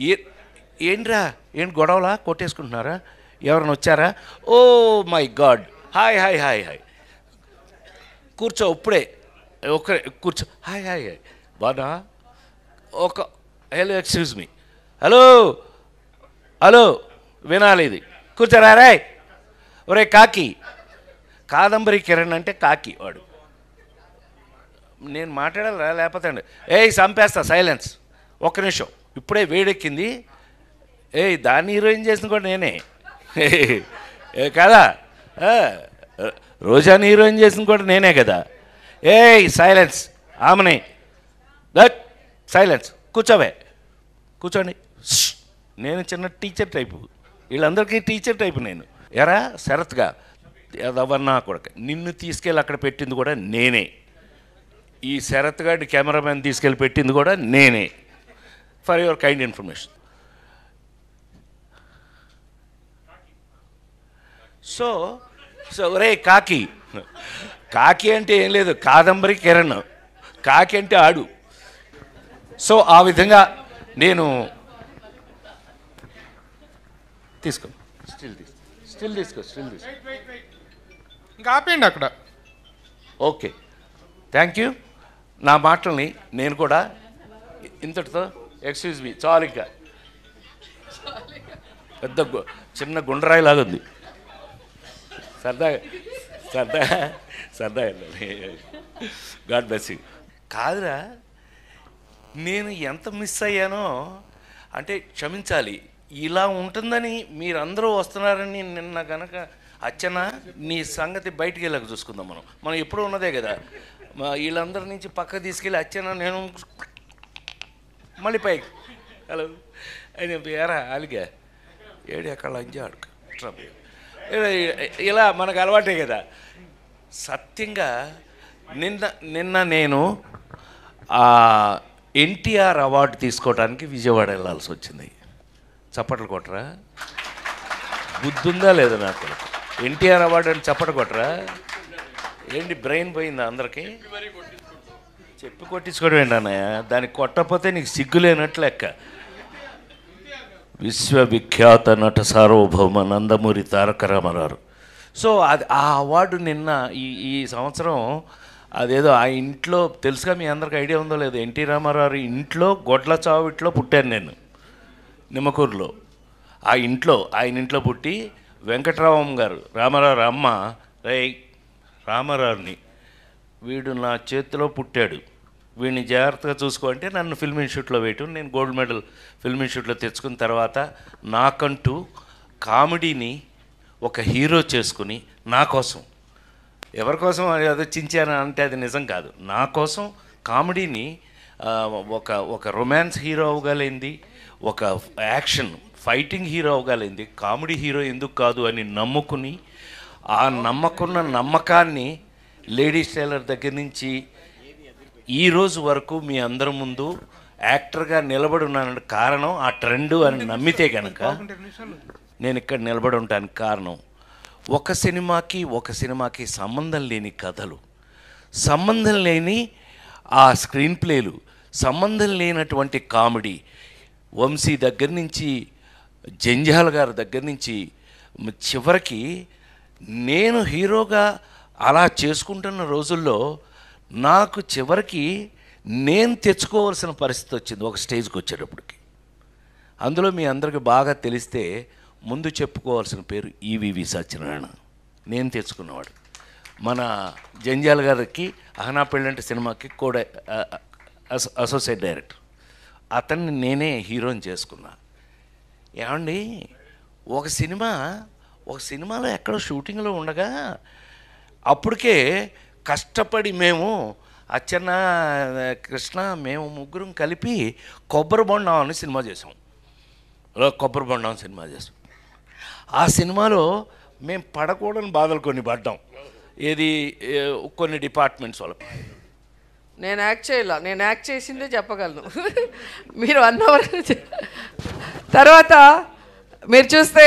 ఏ ఏంట్రా ఏంటి గొడవలా కొట్టేసుకుంటున్నారా? ఎవరైనా వచ్చారా? Oh my God, hi hi hi hi, కూర్చో ఇప్పుడే, ఒక్కరే కూర్చో, హాయ్ హాయ్ హాయ్, బాగా ఒక hello excuse me, hello hello వినాలి ఇది, కూర్చోరా రే. ఒరే కాకి, కాదంబరి కిరణ్ అంటే కాకి వాడు. నేను మాట్లాడాలా లేకపోతే అండి ఏయ్ చంపేస్తా, సైలెన్స్, ఒక్క నిమిషం, ఇప్పుడే వేడెక్కింది. ఏయ్ దాన్ని హీరోయిన్ చేసిన కూడా నేనే కదా, రోజాని హీరోయిన్ చేసిన కూడా నేనే కదా. ఏయ్ సైలెన్స్, ఆమెనే దట్ సైలెన్స్, కూర్చోవే, కూర్చోండి. నేను చిన్న టీచర్ టైపు, వీళ్ళందరికీ టీచర్ టైపు నేను. ఎరా శరత్గా ఎవరన్నా కొడక, నిన్ను తీసుకెళ్ళి అక్కడ పెట్టింది కూడా నేనే. ఈ శరత్ గారి కెమెరామెన్ తీసుకెళ్ళి పెట్టింది కూడా నేనే. For your kind information. So so రే కాకి, కాకి అంటే ఏం లేదు, కాదంబరి కిరణ్, కాకి అంటే ఆడు. సో ఆ విధంగా నేను తీసుకో, స్టిల్ తీసుకో. ఇంకా ఆపేయండి అక్కడ. Okay, thank you. నా మాటల్ని నేను కూడా ఇంతటితో ఎక్స్క్యూజ్ మీ చాలు. ఇంకా పెద్ద చిన్న గుండ్రాయిలాగా ఉంది. సరదా సరదా సరదా గాడ్ బ్లెస్ యూ. కాదురా, నేను ఎంత మిస్ అయ్యానో అంటే క్షమించాలి. ఇలా ఉంటుందని మీరందరూ వస్తున్నారని నిన్న కనుక అచ్చన నీ సంగతి బయటికి వెళ్ళక చూసుకుందాం. మనం ఎప్పుడూ ఉన్నదే కదా. వీళ్ళందరి నుంచి పక్క తీసుకెళ్ళి అచ్చన నేను మళ్ళీ పైకి హలో అని ఎరా అలిగా ఏడు ఎక్కడ లంజా అడుగు ఇలా మనకు అలవాటే కదా. సత్యంగా నిన్న నేను ఎన్టీఆర్ అవార్డు తీసుకోవడానికి విజయవాడ వెళ్ళాల్సి వచ్చింది. చప్పట్లు కొట్టరా, బుద్ధుందా లేదా నాకు? ఎన్టీఆర్ అవార్డు అని చప్పట్లు కొట్టరా ఏంటి? బ్రెయిన్ పోయిందా అందరికీ? చెప్పి కొట్టించుకోవడం ఏంటి అన్నయ్య? దానికి కొట్టకపోతే నీకు సిగ్గులేనట్లు లెక్క. విశ్వవిఖ్యాత నట సార్వభౌమ నందమూరి తారక రామారావు. సో అది ఆ అవార్డు నిన్న ఈ సంవత్సరం అదేదో ఆ ఇంట్లో తెలుసుగా, మీ అందరికి ఐడియా ఉందో లేదో, ఎన్టీ రామారావు ఇంట్లో గొడ్ల చావిట్లో పుట్టాను నేను, నిమ్మకూరులో. ఆయన ఇంట్లో పుట్టి వెంకటరామం గారు రామారావు అమ్మ, రై రామారావుని వీడు నా చేతిలో పుట్టాడు, వీడిని జాగ్రత్తగా చూసుకో అంటే నన్ను ఫిల్మ్ ఇన్స్టిట్యూట్లో వేయటం. నేను గోల్డ్ మెడల్ ఫిల్మ్ ఇన్స్టిట్యూట్లో తెచ్చుకున్న తర్వాత నాకంటూ కామెడీని ఒక హీరో చేసుకుని నా కోసం, ఎవరి కోసం అదో చించాను అంటే అది నిజం కాదు, నా కోసం కామెడీని ఒక రొమాన్స్ హీరో అవ్వగలిగింది, ఒక యాక్షన్ ఫైటింగ్ హీరో అవ్వగలిగింది, కామెడీ హీరో ఎందుకు కాదు అని నమ్ముకుని, ఆ నమ్మకాన్ని లేడీస్ టైలర్ దగ్గర నుంచి ఈరోజు వరకు మీ అందరి ముందు యాక్టర్గా నిలబడి ఉన్నానంటే కారణం ఆ ట్రెండ్ అని నమ్మితే కనుక నేను ఇక్కడ నిలబడి ఉండడానికి కారణం ఒక సినిమాకి సంబంధం లేని కథలు, సంబంధం లేని ఆ స్క్రీన్ ప్లేలు, సంబంధం లేనటువంటి కామెడీ. వంశీ దగ్గర నుంచి జంజాల గారి దగ్గర నుంచి చివరికి నేను హీరోగా అలా చేసుకుంటున్న రోజుల్లో నాకు చివరికి నేను తెచ్చుకోవాల్సిన పరిస్థితి వచ్చింది ఒక స్టేజ్కి వచ్చేటప్పటికి. అందులో మీ అందరికీ బాగా తెలిస్తే ముందు చెప్పుకోవాల్సిన పేరు ఈవివి సత్యనారాయణ, నేను తెచ్చుకున్నవాడు. మన జంజాల గారికి అహనా పెళ్ళంటే సినిమాకి కూడా అసోసియేట్ డైరెక్టర్, అతన్ని నేనే హీరోని చేసుకున్నా. ఏమండి, ఒక సినిమాలో ఎక్కడో షూటింగ్లో ఉండగా అప్పటికే కష్టపడి మేము అచ్చన్న కృష్ణ మేము ముగ్గురం కలిపి కొబ్బరి బొండం అని సినిమా చేసాం. ఆ సినిమాలో మేము పడకూడని బాధలు కొన్ని పడ్డాం. ఏది కొన్ని డిపార్ట్మెంట్స్ వాళ్ళకి. నేను యాక్ట్ చేసిందే చెప్పగలను. మీరు 1 అవర్ తర్వాత మీరు చూస్తే